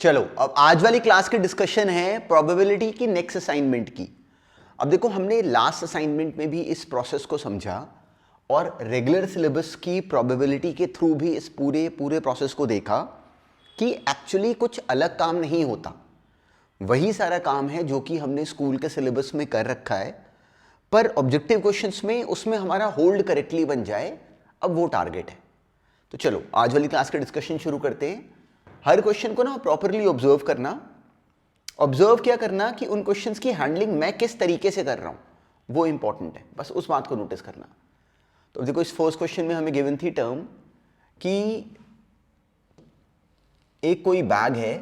चलो अब आज वाली क्लास की डिस्कशन है प्रोबेबिलिटी की नेक्स्ट असाइनमेंट की। अब देखो हमने लास्ट असाइनमेंट में भी इस प्रोसेस को समझा और रेगुलर सिलेबस की प्रोबेबिलिटी के थ्रू भी इस पूरे प्रोसेस को देखा कि एक्चुअली कुछ अलग काम नहीं होता, वही सारा काम है जो कि हमने स्कूल के सिलेबस में कर रखा है, पर ऑब्जेक्टिव क्वेश्चंस में उसमें हमारा होल्ड करेक्टली बन जाए, अब वो टारगेट है। तो चलो आज वाली क्लास का डिस्कशन शुरू करते हैं। हर क्वेश्चन को ना प्रॉपरली ऑब्जर्व करना। ऑब्जर्व क्या करना कि उन क्वेश्चंस की हैंडलिंग मैं किस तरीके से कर रहा हूं वो इंपॉर्टेंट है, बस उस बात को नोटिस करना। तो देखो इस फर्स्ट क्वेश्चन में हमें गिवन थी टर्म कि एक कोई बैग है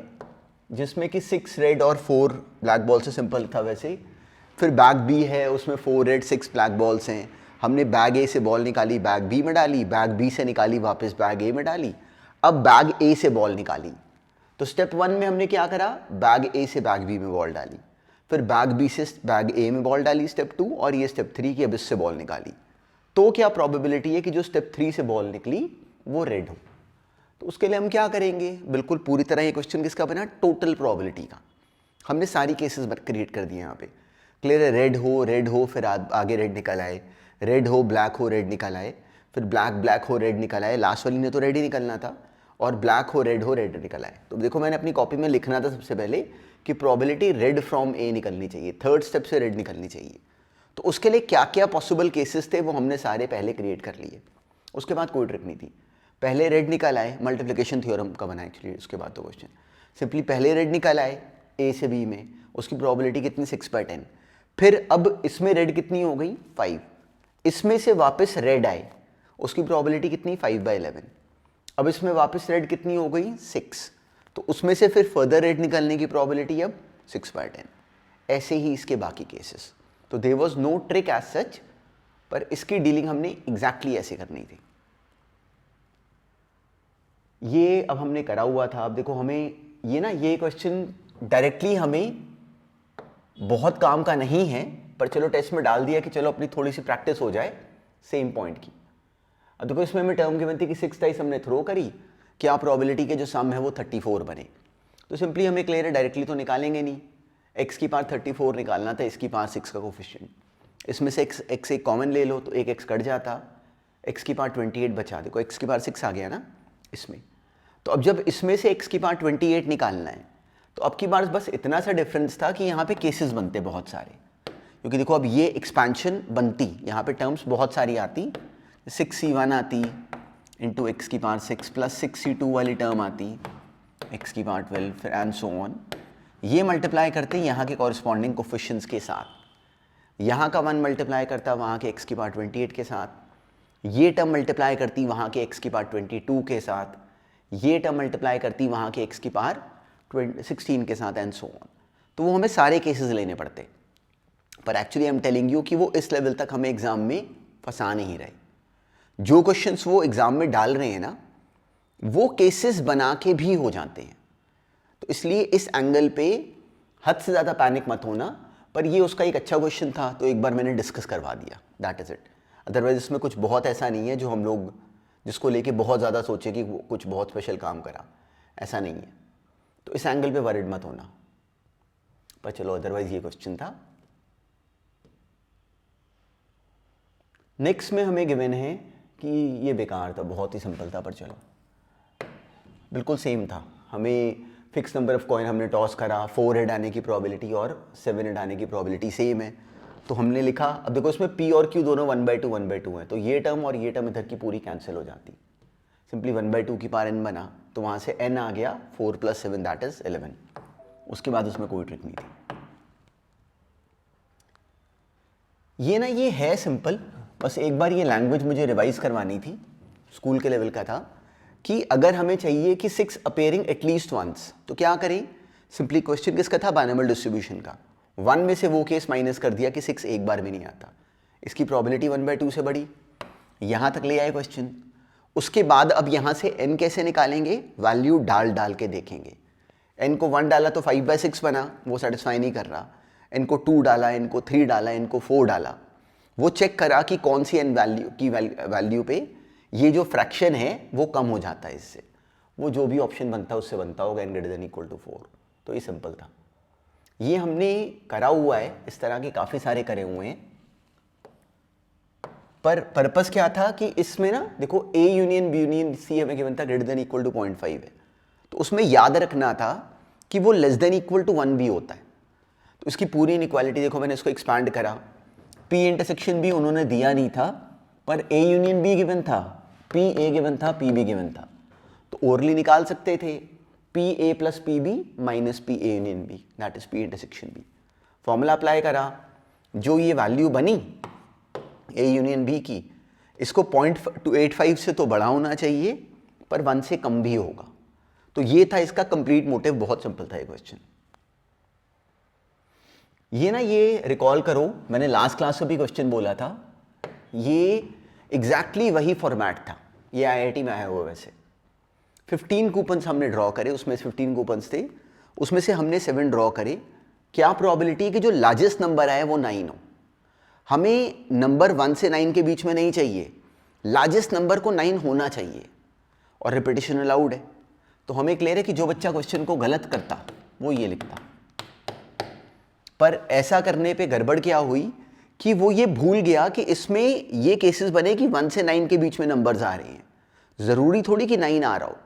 जिसमें कि 6 रेड और 4 ब्लैक बॉल से सिंपल था वैसे। फिर बैग बी है, उसमें 4 रेड 6 ब्लैक बॉल्स हैं। हमने बैग ए से बॉल निकाली, बैग बी में डाली, बैग बी से निकाली, वापस बैग ए में डाली, अब बैग ए से बॉल निकाली। तो स्टेप 1 में हमने क्या करा, बैग ए से बैग बी में बॉल डाली, फिर बैग बी से बैग ए में बॉल डाली स्टेप 2, और ये स्टेप 3 की अब इससे बॉल निकाली। तो क्या प्रोबेबिलिटी है कि जो स्टेप 3 से बॉल निकली वो रेड हो। तो उसके लिए हम क्या करेंगे, बिल्कुल पूरी तरह ये क्वेश्चन किसका बना, टोटल प्रोबेबिलिटी का। हमने सारी केसेस क्रिएट कर दिए यहाँ पे। क्लियर है, रेड हो फिर आगे रेड निकल आए, रेड हो ब्लैक हो रेड निकल आए, फिर ब्लैक हो रेड निकल आए, लास्ट वाली ने तो रेड ही निकलना था, और ब्लैक हो रेड निकल आए। तो देखो मैंने अपनी कॉपी में लिखना था सबसे पहले कि प्रोबेबिलिटी रेड फ्रॉम ए निकलनी चाहिए, थर्ड स्टेप से रेड निकलनी चाहिए। तो उसके लिए क्या क्या पॉसिबल केसेस थे वो हमने सारे पहले क्रिएट कर लिए। उसके बाद कोई ट्रिक नहीं थी, पहले रेड निकल आए, मल्टीप्लिकेशन थ्योरम का बना एक्चुअली। उसके बाद तो क्वेश्चन सिंपली पहले रेड निकल आए ए से बी में, उसकी प्रोबेबिलिटी कितनी 6/10। फिर अब इसमें रेड कितनी हो गई 5, इसमें से वापस रेड आए, उसकी प्रोबेबिलिटी कितनी 5/11। अब इसमें वापस रेड कितनी हो गई 6, तो उसमें से फिर फर्दर रेड निकलने की प्रोबेबिलिटी अब 6/10। ऐसे ही इसके बाकी केसेस। तो there was no trick as such, पर इसकी डीलिंग हमने एग्जैक्टली ऐसे करनी थी। ये अब हमने करा हुआ था। अब देखो हमें ये क्वेश्चन डायरेक्टली हमें बहुत काम का नहीं है, पर चलो टेस्ट में डाल दिया कि चलो अपनी थोड़ी सी प्रैक्टिस हो जाए सेम पॉइंट की। अब देखो इसमें हमें टर्म गिवन थी कि 6 डाइस हमने थ्रो करी, क्या प्रोबेबिलिटी के जो सम है वो 34 बने। तो सिंपली हमें क्लियर है, डायरेक्टली तो निकालेंगे नहीं, x की पावर 34 निकालना था, इसकी पावर 6 का कोफिशिएंट। इसमें से x एक कॉमन ले लो तो एक x कट जाता, x की पावर 28 बचा। देखो x की पावर 6 आ गया ना इसमें। तो अब जब इसमें से x की पावर 28 निकालना है तो अब की बार बस इतना सा डिफरेंस था कि यहाँ पे केसेस बनते बहुत सारे, क्योंकि देखो अब ये एक्सपेंशन बनती, यहाँ पे टर्म्स बहुत सारी आती, 6c1 आती इंटू एक्स की पावर 6 प्लस 6c2 वाली टर्म आती x की पावर 12, फिर एंड सो ऑन। ये मल्टीप्लाई करते यहाँ के कॉरस्पॉन्डिंग कोफिशिएंट्स के साथ, यहाँ का 1 मल्टीप्लाई करता वहाँ के x की पावर 28 के साथ, ये टर्म मल्टीप्लाई करती वहाँ के x की पावर 22 के साथ, ये टर्म मल्टीप्लाई करती वहाँ के x की पावर 16 के साथ, एंड सो ऑन। तो वो हमें सारे केसेस लेने पड़ते, पर actually I am telling you कि वो इस लेवल तक हमें एग्जाम में फंसा नहीं रहे। जो क्वेश्चंस वो एग्जाम में डाल रहे हैं ना, वो केसेस बना के भी हो जाते हैं। तो इसलिए इस एंगल पे हद से ज़्यादा पैनिक मत होना, पर ये उसका एक अच्छा क्वेश्चन था तो एक बार मैंने डिस्कस करवा दिया, दैट इज़ इट। अदरवाइज इसमें कुछ बहुत ऐसा नहीं है जो हम लोग जिसको लेके बहुत ज़्यादा सोचे कि वो कुछ बहुत स्पेशल काम करा, ऐसा नहीं है। तो इस एंगल पे वरिड मत होना, पर चलो अदरवाइज ये क्वेश्चन था। नेक्स्ट में हमें गिवन है कि ये बेकार था, बहुत ही सिंपल था, पर चलो बिल्कुल सेम था। हमें फिक्स नंबर ऑफ कॉइन हमने टॉस करा, 4 हेड आने की प्रोबेबिलिटी और 7 हेड आने की प्रोबेबिलिटी सेम है, तो हमने लिखा। अब देखो इसमें p और q दोनों 1/2 है, तो ये टर्म और ये टर्म इधर की पूरी कैंसिल हो जाती, सिंपली 1/2 की पावर n बना, तो वहाँ से n आ गया 4 + 7 दैट इज 11। उसके बाद उसमें कोई ट्रिक नहीं थी। ये है सिंपल, बस एक बार ये लैंग्वेज मुझे रिवाइज करवानी थी, स्कूल के लेवल का था कि अगर हमें चाहिए कि 6 अपीयरिंग एटलीस्ट वंस तो क्या करें। सिंपली क्वेश्चन किसका था, बाइनोमियल डिस्ट्रीब्यूशन का। 1 में से वो केस माइनस कर दिया कि 6 एक बार भी नहीं आता, इसकी प्रोबेबिलिटी 1/2 से बड़ी, यहाँ तक ले आए क्वेश्चन। उसके बाद अब यहाँ से n कैसे निकालेंगे, वैल्यू डाल के देखेंगे। n को 1 डाला तो 5/6 बना, वो सेटिस्फाई नहीं कर रहा। n को 2 डाला, n को 3 डाला, n को 4 डाला, वो चेक करा कि कौन सी n वैल्यू पे ये जो फ्रैक्शन है वो कम हो जाता है इससे। वो जो भी ऑप्शन बनता है उससे बनता होगा n greater than equal to 4। तो ये सिंपल था। ये हमने करा हुआ है, इस तरह के काफ़ी सारे करे हुए हैं, पर पर्पस क्या था कि इसमें ना देखो A union B union C हमें गिवन था ग्रेटर देन इक्वल टू 0.5 है, तो उसमें याद रखना था कि वो लेस देन इक्वल टू 1 भी होता है। तो इसकी पूरी इनइक्वालिटी देखो, मैंने इसको एक्सपांड करा, P इंटरसेक्शन भी उन्होंने दिया नहीं था, पर A यूनियन B गिवन था, P A गिवन था, P B गिवन था, तो ओरली निकाल सकते थे P A plus P B minus P A union B, that is P intersection B। Formula apply करा, जो ये वैल्यू बनी A यूनियन B की, इसको 0.285 से तो बड़ा होना चाहिए पर 1 से कम भी होगा। तो ये था इसका कंप्लीट मोटिव, बहुत सिंपल था ये क्वेश्चन। ये ना, ये रिकॉल करो, मैंने लास्ट क्लास में भी क्वेश्चन बोला था, ये एग्जैक्टली वही फॉर्मेट था, ये IIT में आया हुआ। वैसे 15 कूपन्स हमने ड्रॉ करे, उसमें 15 कूपन्स थे, उसमें से हमने 7 ड्रॉ करे। क्या प्रोबेबिलिटी है कि जो लार्जेस्ट नंबर आए वो 9 हो। हमें नंबर 1 से 9 के बीच में नहीं चाहिए, लार्जेस्ट नंबर को 9 होना चाहिए, और रिपीटिशन अलाउड है। तो हमें क्लियर है कि जो बच्चा क्वेश्चन को गलत करता वो ये लिखता, पर ऐसा करने पे गड़बड़ क्या हुई कि वो ये भूल गया कि इसमें ये केसेस बने कि 1 से 9 के बीच में नंबर्स आ रहे हैं, ज़रूरी थोड़ी कि 9 आ रहा हो।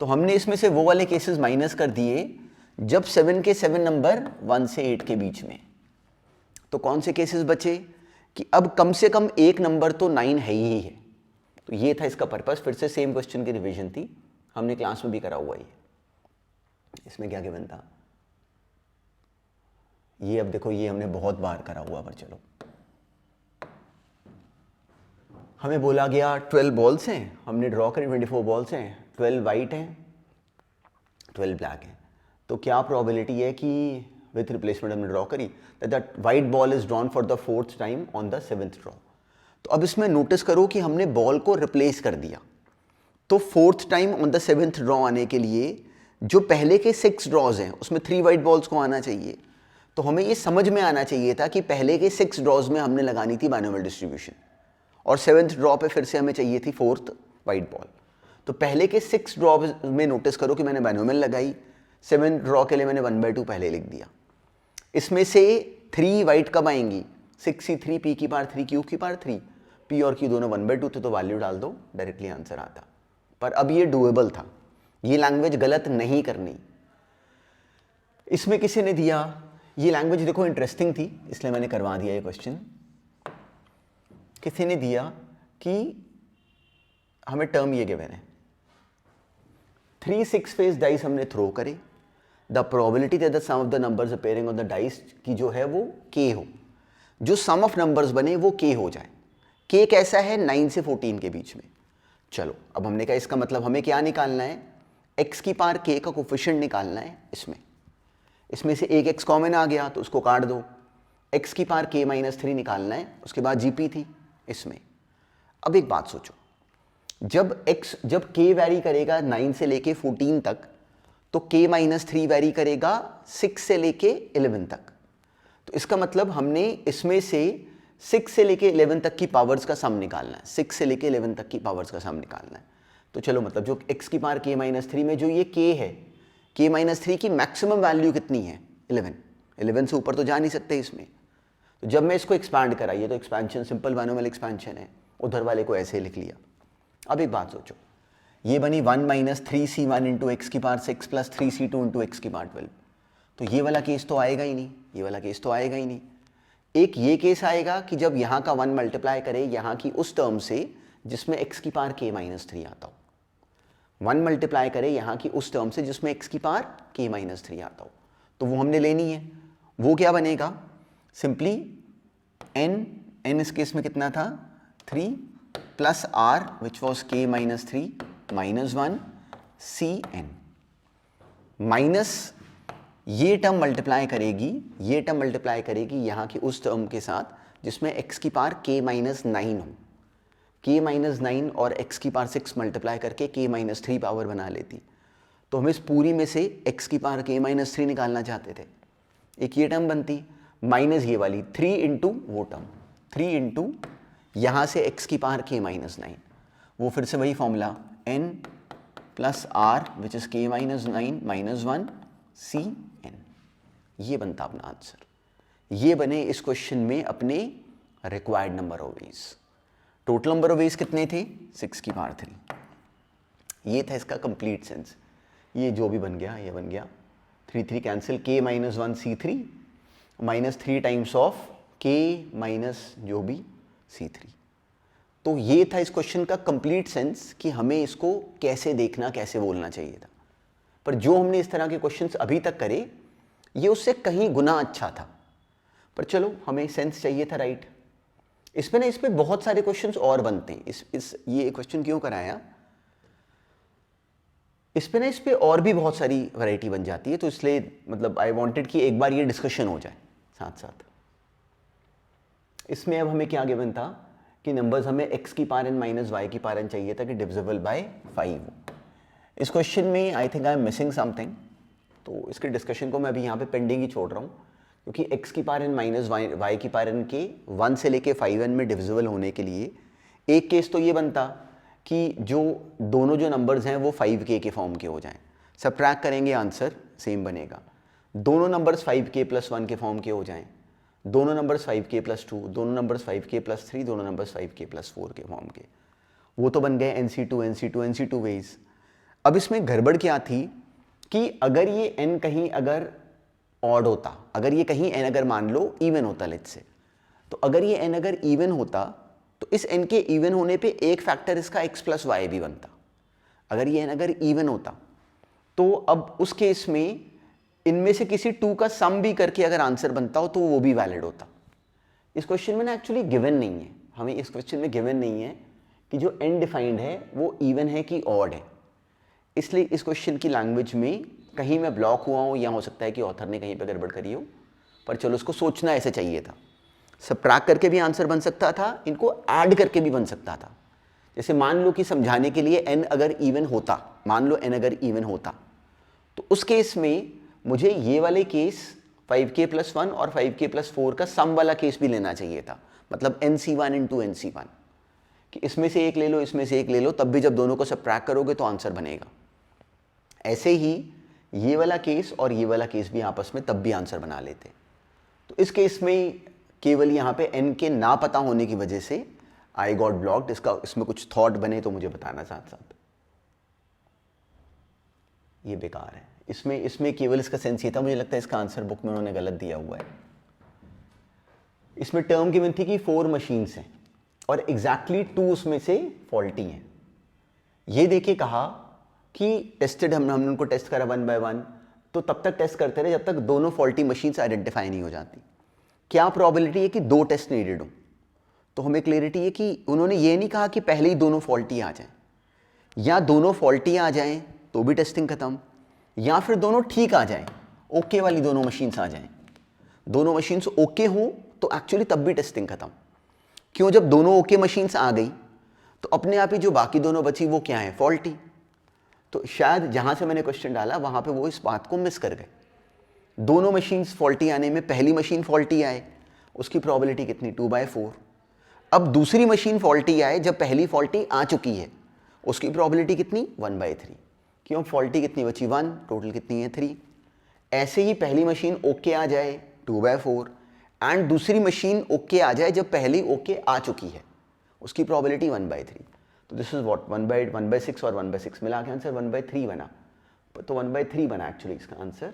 तो हमने इसमें से वो वाले केसेस माइनस कर दिए जब 7 के 7 नंबर 1 से 8 के बीच में। तो कौन से केसेस बचे कि अब कम से कम एक नंबर तो 9 है ही है। तो ये था इसका पर्पस। फिर से सेम क्वेश्चन की रिवीजन थी, हमने क्लास में भी करा हुआ है। इसमें क्या गिवन था ये, अब देखो ये हमने बहुत बार करा हुआ, पर चलो, हमें बोला गया 12 बॉल्स हैं, हमने ड्रॉ करी 24 बॉल्स हैं, 12 वाइट हैं, 12 ब्लैक हैं। तो क्या प्रोबेबिलिटी है कि विथ रिप्लेसमेंट हमने ड्रॉ करी that white ball is drawn for the 4th time on the 7th draw. तो अब इसमें नोटिस करो कि हमने बॉल को रिप्लेस कर दिया, तो 4th time on the 7th draw आने के लिए जो पहले के 6 ड्रॉज हैं उसमें 3 वाइट बॉल्स को आना चाहिए। तो हमें ये समझ में आना चाहिए था कि पहले के 6 ड्रॉज में हमने लगानी थी बाइनोमियल डिस्ट्रीब्यूशन, और 7th ड्रॉ पे फिर से हमें चाहिए थी 4th वाइट बॉल। तो पहले के 6 ड्रॉ में नोटिस करो कि मैंने बाइनोमियल लगाई, 7th ड्रॉ के लिए मैंने 1/2 पहले लिख दिया। इसमें से 3 वाइट कब आएंगी, 6C3 P की पावर 3 Q की पावर 3, P और Q दोनों 1/2 थे, तो वैल्यू डाल दो, डायरेक्टली आंसर आता। पर अब ये डूएबल था, ये लैंग्वेज गलत नहीं करनी। इसमें किसी ने दिया, ये लैंग्वेज देखो इंटरेस्टिंग थी इसलिए मैंने करवा दिया ये क्वेश्चन। किसी ने दिया कि हमें टर्म ये गिवन है, 3 6 फेस डाइस हमने थ्रो करे, the probability that the sum of the numbers appearing on the dice की जो है वो k हो, जो सम ऑफ नंबर्स बने वो k हो जाए। k कैसा है, 9 से 14 के बीच में। चलो अब हमने कहा इसका मतलब हमें क्या निकालना है, x की पावर k का कोफिशिएंट निकालना है। इसमें से एक x कॉमन आ गया तो उसको काट दो, x की पावर k - 3 निकालना है, उसके बाद gp थी इसमें। अब एक बात सोचो, जब k वैरी करेगा 9 से लेके 14 तक, तो k - 3 वैरी करेगा 6 से लेके 11 तक। तो इसका मतलब हमने इसमें से 6 से लेके 11 तक की पावर्स का सम निकालना है, 6 से लेके 11 तक की पावर्स का सम निकालना है। तो चलो मतलब जो x की पावर k - 3 में जो ये k है, k - 3 की मैक्सिमम वैल्यू कितनी है, 11 से ऊपर तो जा नहीं सकते इसमें। तो जब मैं इसको एक्सपैंड कराइए तो एक्सपेंशन सिंपल बाइनोमियल एक्सपेंशन है, उधर वाले को ऐसे लिख लिया। अब एक बात सोचो, ये बनी 1 - 3C1 इंटू एक्स की power 6 plus 3C2 into x की पावर 12। तो ये वाला केस तो आएगा ही नहीं, ये वाला केस तो आएगा ही नहीं। एक ये केस आएगा कि जब यहाँ का 1 मल्टीप्लाई करे यहाँ की उस टर्म से जिसमें x की पावर k - 3 आता हो, 1 मल्टीप्लाई करे यहाँ की उस टर्म से जिसमें x की पावर k - 3 आता हो, तो वो हमने लेनी है। वो क्या बनेगा, सिंपली n इस केस में कितना था, 3 plus r which was k - 3 -1 Cn minus ये टर्म मल्टीप्लाई करेगी यहाँ की उस टर्म के साथ जिसमें x की पावर k - 9 हो। k - 9 और x की पावर 6 मल्टीप्लाई करके k - 3 पावर बना लेती। तो हम इस पूरी में से x की पावर k - 3 निकालना चाहते थे। एक ये टर्म बनती माइनस ये वाली 3 इंटू वो टर्म, 3 इंटू यहाँ से x की पावर k - 9, वो फिर से वही formula n plus r which is k minus 9 minus 1 Cn। ये बनता अपना आंसर। ये बने इस क्वेश्चन में अपने required number of ways. Total number of ways कितने थे? 6 की पावर 3। ये था इसका कंप्लीट सेंस। ये जो भी बन गया ये बन गया, 3 3 cancel, k minus 1 C3 minus 3 times of k minus जो भी C3। तो ये था इस क्वेश्चन का कंप्लीट सेंस कि हमें इसको कैसे देखना, कैसे बोलना चाहिए था। पर जो हमने इस तरह के क्वेश्चंस अभी तक करे ये उससे कहीं गुना अच्छा था। पर चलो हमें सेंस चाहिए था, राइट। इसमें बहुत सारे क्वेश्चंस और बनते हैं। ये क्वेश्चन क्यों कराया, इस पे और भी बहुत सारी वैरायटी बन जाती है, तो इसलिए मतलब आई वांटेड कि एक बार ये डिस्कशन हो जाए साथ साथ। इसमें अब हमें क्या गिवन था कि नंबर्स हमें x की पावर n माइनस वाई की पावर n चाहिए था कि डिविजिबल बाय 5 हो। इस क्वेश्चन में I think I am missing something, तो इसके डिस्कशन को मैं अभी यहाँ पे पेंडिंग ही छोड़ रहा हूँ, क्योंकि x की पावर n माइनस वाई की पावर n के 1 से लेके 5n में डिविजिबल होने के लिए एक केस तो ये बनता कि जो दोनों जो नंबर्स हैं वो 5k के फॉर्म के हो जाएं। सबट्रैक्ट करेंगे आंसर सेम बनेगा। दोनों नंबर्स 5k प्लस 1 के फॉर्म के हो जाएं, दोनों नंबर्स 5k प्लस 2, दोनों नंबर्स 5k प्लस 3, दोनों नंबर्स 5k प्लस 4 के फॉर्म के, वो तो बन गए NC2 वेज। अब इसमें गड़बड़ क्या थी कि अगर ये n कहीं अगर ऑड होता, अगर ये कहीं n अगर मान लो इवन होता लेट्स से, तो अगर ये n अगर इवन होता तो इस n के इवन होने पे एक फैक्टर इसका x प्लस वाई भी बनता। अगर ये n अगर इवन होता तो अब उस केस में इनमें से किसी 2 का सम भी करके अगर आंसर बनता हो तो वो भी वैलिड होता। इस क्वेश्चन में ना एक्चुअली गिवन नहीं है, हमें इस क्वेश्चन में गिवन नहीं है कि जो n डिफाइंड है वो इवन है कि ऑड है। इसलिए इस क्वेश्चन की लैंग्वेज में कहीं मैं ब्लॉक हुआ हूँ, या हो सकता है कि ऑथर ने कहीं पर गड़बड़ करी हो, पर चलो उसको सोचना ऐसे चाहिए था। सबट्रैक्ट करके भी आंसर बन सकता था, इनको ऐड करके भी बन सकता था। जैसे मान लो कि समझाने के लिए n अगर इवन होता, मान लो n अगर इवन होता, तो उस केस में मुझे ये वाले केस 5k प्लस 1 और 5k प्लस 4 का सम वाला केस भी लेना चाहिए था, मतलब NC1 इंटू NC1, कि इसमें से एक ले लो, इसमें से एक ले लो, तब भी जब दोनों को सबट्रैक्ट करोगे तो आंसर बनेगा। ऐसे ही ये वाला केस और ये वाला केस भी आपस में तब भी आंसर बना लेते। तो इस केस में केवल यहाँ पे n के ना पता होने की वजह से आई गॉट ब्लॉक्ड। इसमें कुछ थॉट बने तो मुझे बताना साथ साथ। ये बेकार है। इसमें केवल इसका सेंस ये था, मुझे लगता है इसका आंसर बुक में उन्होंने गलत दिया हुआ है। इसमें टर्म गिवन थी कि 4 मशीन्स हैं और एग्जैक्टली 2 उसमें से फॉल्टी हैं। ये देखे कहा कि टेस्टेड, हमने उनको टेस्ट करा 1 बाय 1, तो तब तक टेस्ट करते रहे जब तक दोनों फॉल्टी मशीन्स आइडेंटिफाई नहीं हो जाती। क्या प्रोबेबिलिटी है कि 2 टेस्ट नीडेड हो, तो हमें क्लियरिटी है कि उन्होंने ये नहीं कहा कि पहले ही दोनों फॉल्टी आ जाएं, या दोनों फॉल्टी आ जाएं तो भी टेस्टिंग खत्म, या फिर दोनों ठीक आ जाएं, ओके वाली दोनों मशीन्स आ जाएं। दोनों मशीन्स ओके हों तो एक्चुअली तब भी टेस्टिंग खत्म। क्यों? जब दोनों ओके मशीन्स आ गई तो अपने आप ही जो बाकी दोनों बची वो क्या है? फॉल्टी। तो शायद जहां से मैंने क्वेश्चन डाला वहां पे वो इस बात को मिस कर गए। दोनों मशीन्स फॉल्टी आने में पहली मशीन फॉल्टी आए, उसकी प्रोबेबिलिटी कितनी? 2/4। अब दूसरी मशीन फॉल्टी आए जब पहली फॉल्टी आ चुकी है, उसकी प्रोबेबिलिटी कितनी? 1/3। क्यों? फॉल्टी कितनी बची? 1, टोटल कितनी है? 3। ऐसे ही पहली मशीन ओके आ जाए 2/4, एंड दूसरी मशीन ओके आ जाए जब पहली ओके आ चुकी है, उसकी प्रोबेबिलिटी 1/3। तो दिस इज व्हाट 1/6 और 1/6 मिला के आंसर 1/3 बना। तो 1/3 बना एक्चुअली इसका आंसर।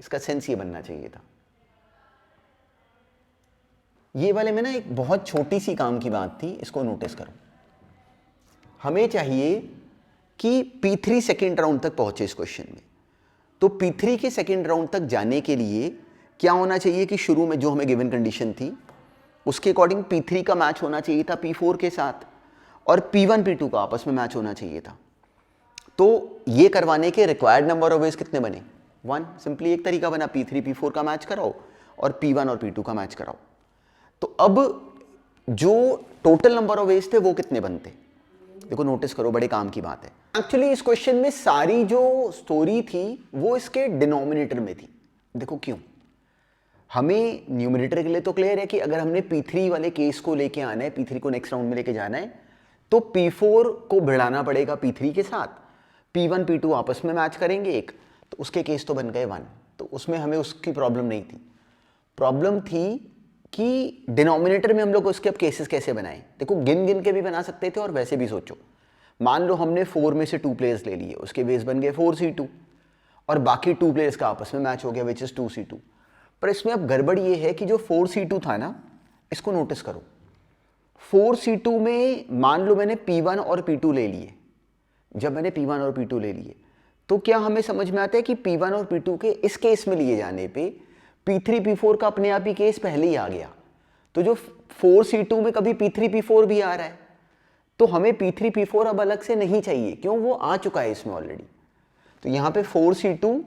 इसका सेंस ये बनना चाहिए था। ये वाले में ना एक बहुत छोटी सी काम की बात थी, इसको नोटिस करो। हमें चाहिए कि P3 सेकेंड राउंड तक पहुंचे इस क्वेश्चन में। तो P3 के सेकेंड राउंड तक जाने के लिए क्या होना चाहिए कि शुरू में जो हमें गिवन कंडीशन थी उसके अकॉर्डिंग P3 का मैच होना चाहिए था P4 के साथ, और P1 P2 का आपस में मैच होना चाहिए था। तो ये करवाने के रिक्वायर्ड नंबर ऑफ वेज कितने बने? 1। सिंपली एक तरीका बना, P3 P4 का मैच कराओ और P1 और P2 का मैच कराओ। तो अब जो टोटल नंबर ऑफ वेज थे वो कितने बनते? देखो नोटिस करो, बड़े काम की बात है। एक्चुअली इस क्वेश्चन में सारी जो स्टोरी थी वो इसके डिनोमिनेटर में थी। देखो क्यों? हमें न्यूमरेटर के लिए तो क्लियर है कि अगर हमने P3 वाले केस को लेके आना है, P3 को नेक्स्ट राउंड में लेके जाना है, तो P4 को भिड़ाना पड़ेगा P3 के साथ, P1 P2 आपस में मैच करेंगे एक, तो उसके केस तो बन गए 1, तो उसमें हमें उसकी प्रॉब्लम नहीं थी। प्रॉब्लम थी कि डिनोमिनेटर में हम लोग उसके अब केसेस कैसे बनाएं। देखो गिन गिन के भी बना सकते थे और वैसे भी सोचो, मान लो हमने 4 में से 2 प्लेयर्स ले लिए, उसके बेस बन गए 4C2 और बाकी 2 प्लेयर्स का आपस में मैच हो गया विच इज़ 2C2। पर इसमें अब गड़बड़ ये है कि जो 4C2 था ना, इसको नोटिस करो, 4C2 में मान लो मैंने P1 और P2 ले लिए। जब मैंने P1 और P2 ले लिए तो क्या हमें समझ में आता है कि P1 और P2 के इस केस में लिए जाने पे P3 P4 का अपने आप ही केस पहले ही आ गया। तो जो 4C2 में कभी P3 P4 भी आ रहा है, तो हमें P3 P4 अब अलग से नहीं चाहिए, क्यों, वो आ चुका है इसमें ऑलरेडी। तो यहाँ पे 4C2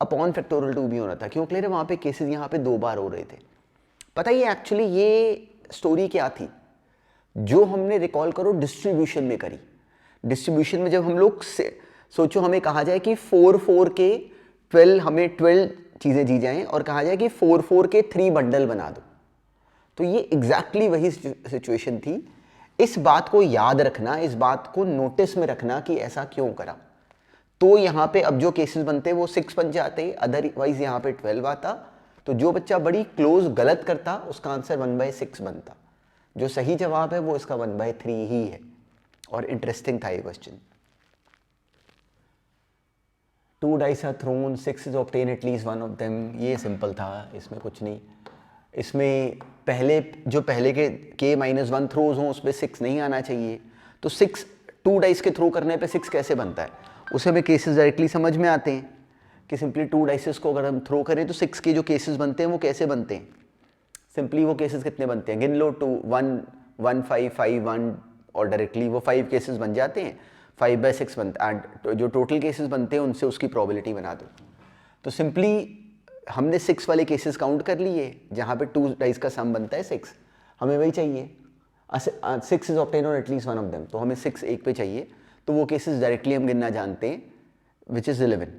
अपॉन फैक्टोरियल 2 भी होना था, क्यों क्लियर है, वहाँ पे केसेस यहाँ पे 2 बार हो रहे थे। पता ही एक्चुअली ये स्टोरी क्या थी, जो हमने रिकॉल करो डिस्ट्रीब्यूशन में करी। डिस्ट्रीब्यूशन में जब हम लोग सोचो हमें कहा जाए कि 4 के 12 हमें 12 चीज़ें दी जाएं और कहा जाए कि 4 के 3 बंडल बना दो, तो ये एग्जैक्टली वही सिचुएशन थी। इस बात को याद रखना, इस बात को नोटिस में रखना कि ऐसा क्यों करा। तो यहाँ पे अब जो केसेस बनते वो 6 बन जाते, अदरवाइज यहाँ पे 12 आता। तो जो बच्चा बड़ी क्लोज गलत करता उसका आंसर 1/6 बनता। जो सही जवाब है वो इसका 1/3 ही है। और इंटरेस्टिंग था ये question. 2 dice are thrown, 6 is obtained at least one of them। ये सिंपल था, इसमें कुछ नहीं। इसमें पहले के K-1 थ्रोज हों उसमें 6 नहीं आना चाहिए। तो 6 2 डाइस के थ्रो करने पे 6 कैसे बनता है, उसे हमें केसेस डायरेक्टली समझ में आते हैं कि सिंपली 2 डाइसेस को अगर हम थ्रो करें तो 6 के जो केसेस बनते हैं वो कैसे बनते हैं। सिंपली वो केसेस कितने बनते हैं, गिन लो, 2 1 1 5 5 1 और डायरेक्टली वो 5 केसेस बन जाते हैं। 5/6 बनता है, जो टोटल केसेस बनते हैं उनसे उसकी प्रोबेबिलिटी बना दो। तो सिंपली हमने 6 वाले केसेस काउंट कर लिए जहाँ पे 2 डाइस का सम बनता है 6, हमें वही चाहिए। 6 इज ऑब्टेन और एटलीस्ट वन ऑफ देम, तो हमें 6 एक पे चाहिए। तो वो केसेस डायरेक्टली हम गिनना जानते हैं, विच इज़ 11।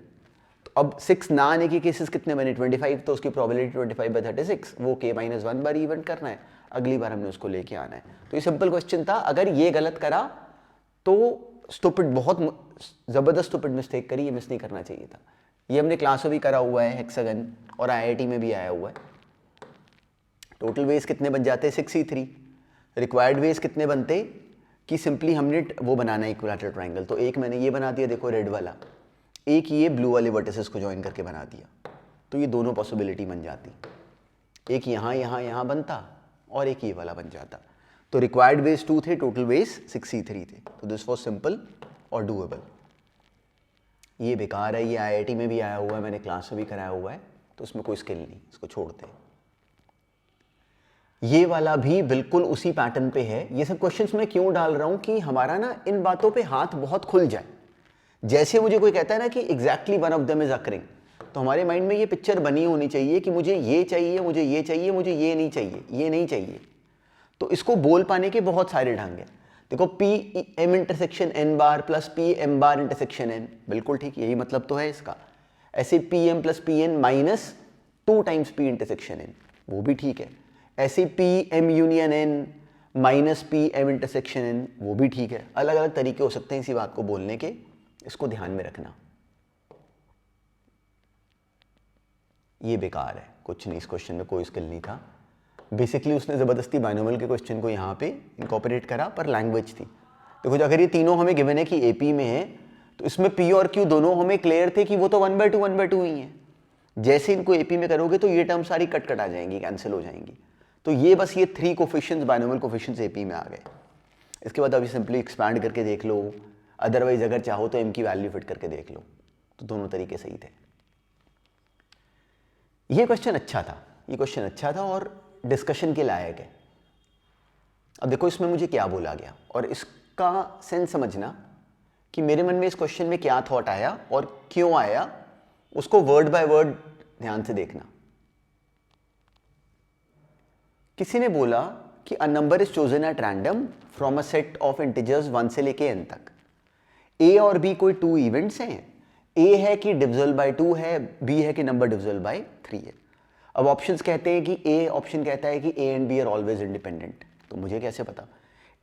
तो अब 6 ना आने के केसेस कितने बने, 25, तो उसकी प्रोबेबिलिटी 25/36, वो K-1 बार इवेंट करना है, अगली बार हमने उसको लेके आना है। तो ये सिंपल क्वेश्चन था। अगर ये गलत करा तो स्टूपिड, बहुत ज़बरदस्त स्टूपिड मिस्टेक करी, ये मिस नहीं करना चाहिए था। ये हमने क्लास में भी करा हुआ है, हेक्सागन, और IIT में भी आया हुआ है। टोटल वेज कितने बन जाते हैं, 6E3। रिक्वायर्ड वेज कितने बनते कि सिंपली हमने वो बनाना है इक्विलैटरल ट्रायंगल। तो एक मैंने ये बना दिया, देखो रेड वाला, एक ये ब्लू वाले वर्टिसेस को ज्वाइन करके बना दिया, तो ये दोनों पॉसिबिलिटी बन जाती। एक यहाँ बनता और एक ये वाला बन जाता। तो रिक्वायर्ड वेज 2 थे, टोटल वेज 6E3 थे। तो दिस वॉज सिंपल और डूएबल। ये बेकार है, ये IIT में भी आया हुआ है, मैंने क्लास में भी कराया हुआ है, तो उसमें कोई स्किल नहीं, इसको छोड़ते हैं। ये वाला भी बिल्कुल उसी पैटर्न पे है। ये सब क्वेश्चंस मैं क्यों डाल रहा हूँ कि हमारा ना इन बातों पे हाथ बहुत खुल जाए। जैसे मुझे कोई कहता है ना कि exactly one of them is occurring, तो हमारे माइंड में ये पिक्चर बनी होनी चाहिए कि मुझे ये चाहिए, मुझे ये चाहिए, मुझे ये नहीं चाहिए, ये नहीं चाहिए। तो इसको बोल पाने के बहुत सारे ढंग हैं। देखो PM इंटरसेक्शन N बार प्लस PM बार इंटरसेक्शन N, बिल्कुल ठीक, यही मतलब तो है इसका। ऐसे PM plus PN minus 2 times P intersection N, वो भी ठीक है। ऐसे PM union N minus PM intersection N, वो भी ठीक है। अलग अलग तरीके हो सकते हैं इसी बात को बोलने के, इसको ध्यान में रखना। ये बेकार है, कुछ नहीं, इस क्वेश्चन में कोई स्किल नहीं था। बेसिकली उसने ज़बरदस्ती बाइनोमियल के क्वेश्चन को यहाँ पे इनकॉर्पोरेट करा, पर लैंग्वेज थी। देखो अगर ये तीनों हमें गिवन है कि AP में है, तो इसमें P और Q दोनों हमें क्लियर थे कि वो तो 1/2 ही हैं। जैसे इनको AP में करोगे तो ये टर्म सारी कट आ जाएंगी, कैंसिल हो जाएंगी। तो ये बस ये 3 कोफिशिएंट्स, बाइनोमियल कोफिशिएंट्स AP में आ गए। इसके बाद अभी सिंपली एक्सपैंड करके देख लो, अदरवाइज अगर चाहो तो M की वैल्यू फिट करके देख लो, तो दोनों तरीके सही थे। ये क्वेश्चन अच्छा था और डिस्कशन के लायक है। अब देखो इसमें मुझे क्या बोला गया और इसका सेंस समझना कि मेरे मन में इस क्वेश्चन में क्या थॉट आया और क्यों आया, उसको वर्ड बाय वर्ड ध्यान से देखना। किसी ने बोला कि a number is chosen at random from a set of integers 1 से लेके n तक। A और B कोई 2 इवेंट्स हैं। A है कि डिविजिबल बाय 2 है, B है कि नंबर डिविजिबल बाय 3 है। अब ऑप्शंस कहते हैं कि A ऑप्शन कहता है कि A and B are always independent. तो मुझे कैसे पता?